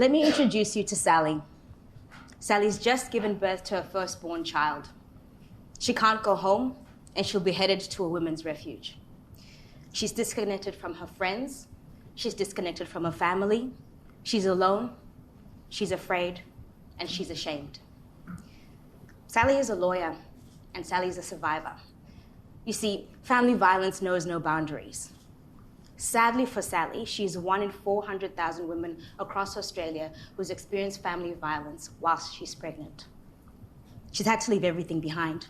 Let me introduce you to Sally. Sally's just given birth to her firstborn child. She can't go home, and she'll be headed to a women's refuge. She's disconnected from her friends. She's disconnected from her family. She's alone. She's afraid, and she's ashamed. Sally is a lawyer, and Sally's a survivor. You see, family violence knows no boundaries. Sadly for Sally, she's one in 400,000 women across Australia who's experienced family violence whilst she's pregnant. She's had to leave everything behind,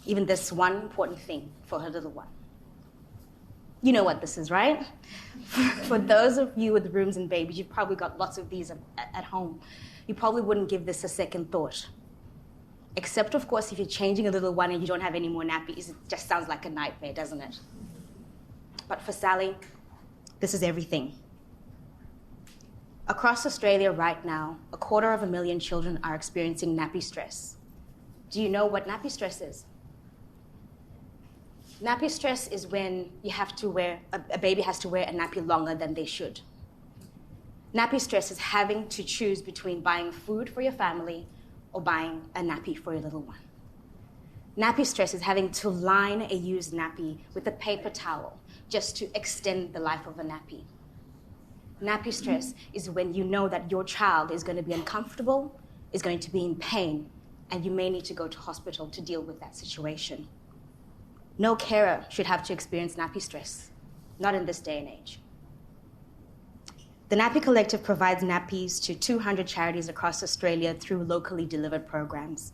even this one important thing for her little one. You know what this is, right? For those of you with rooms and babies, you've probably got lots of these at home. You probably wouldn't give this a second thought. Except, of course, if you're changing a little one and you don't have any more nappies. It just sounds like a nightmare, doesn't it? But for Sally, this is everything. Across Australia right now, 250,000 children are experiencing nappy stress. Do you know what nappy stress is? Nappy stress is when a baby has to wear a nappy longer than they should. Nappy stress is having to choose between buying food for your family or buying a nappy for your little one. Nappy stress is having to line a used nappy with a paper towel just to extend the life of a nappy. Nappy stress is when you know that your child is going to be uncomfortable, is going to be in pain, and you may need to go to hospital to deal with that situation. No carer should have to experience nappy stress, not in this day and age. The Nappy Collective provides nappies to 200 charities across Australia through locally delivered programs.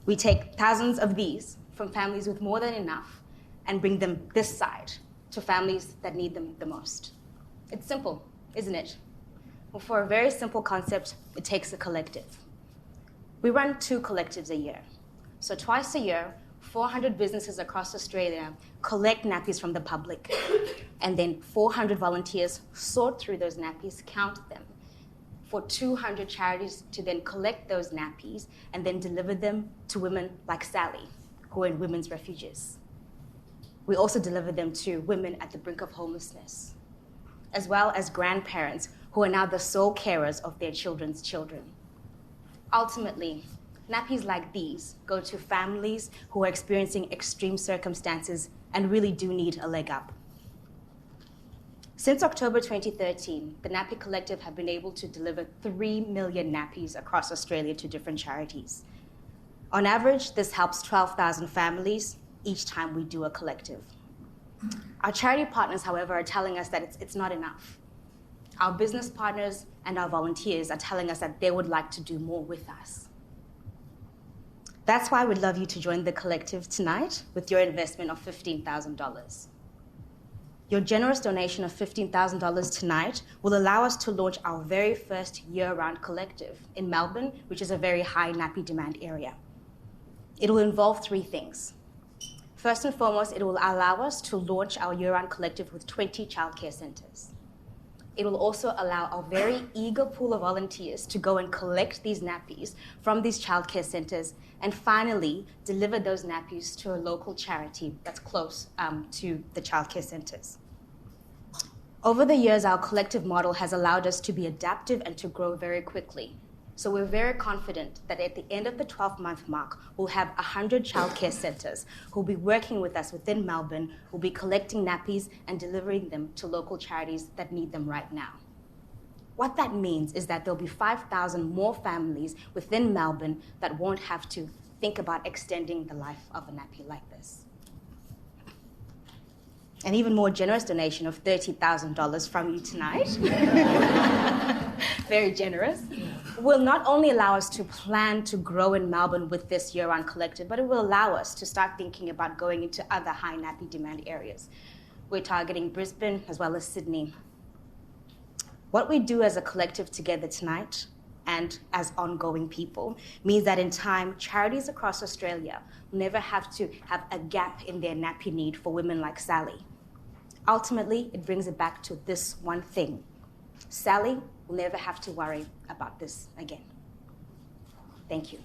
We take thousands of these from families with more than enough and bring them this side to families that need them the most. It's simple, isn't it? Well, for a very simple concept, it takes a collective. We run 2 collectives a year. So twice a year, 400 businesses across Australia collect nappies from the public, and then 400 volunteers sort through those nappies, count them, for 200 charities to then collect those nappies and then deliver them to women like Sally, who are in women's refuges. We also deliver them to women at the brink of homelessness, as well as grandparents who are now the sole carers of their children's children. Ultimately, nappies like these go to families who are experiencing extreme circumstances and really do need a leg up. Since October 2013, the Nappy Collective have been able to deliver 3 million nappies across Australia to different charities. On average, this helps 12,000 families each time we do a collective. Our charity partners, however, are telling us that it's not enough. Our business partners and our volunteers are telling us that they would like to do more with us. That's why we'd love you to join the collective tonight with your investment of $15,000. Your generous donation of $15,000 tonight will allow us to launch our very first year-round collective in Melbourne, which is a very high nappy demand area. It will involve 3 things. First and foremost, it will allow us to launch our year-round collective with 20 childcare centres. It will also allow our very eager pool of volunteers to go and collect these nappies from these childcare centres and finally deliver those nappies to a local charity that's close to the childcare centres. Over the years, our collective model has allowed us to be adaptive and to grow very quickly. So we're very confident that at the end of the 12-month mark, we'll have 100 childcare centres who'll be working with us within Melbourne, who'll be collecting nappies and delivering them to local charities that need them right now. What that means is that there'll be 5,000 more families within Melbourne that won't have to think about extending the life of a nappy like this. An even more generous donation of $30,000 from you tonight, very generous, will not only allow us to plan to grow in Melbourne with this year-round collective, but it will allow us to start thinking about going into other high nappy demand areas. We're targeting Brisbane as well as Sydney. What we do as a collective together tonight and as ongoing people means that in time, charities across Australia will never have to have a gap in their nappy need for women like Sally. Ultimately, it brings it back to this one thing. Sally will never have to worry about this again. Thank you.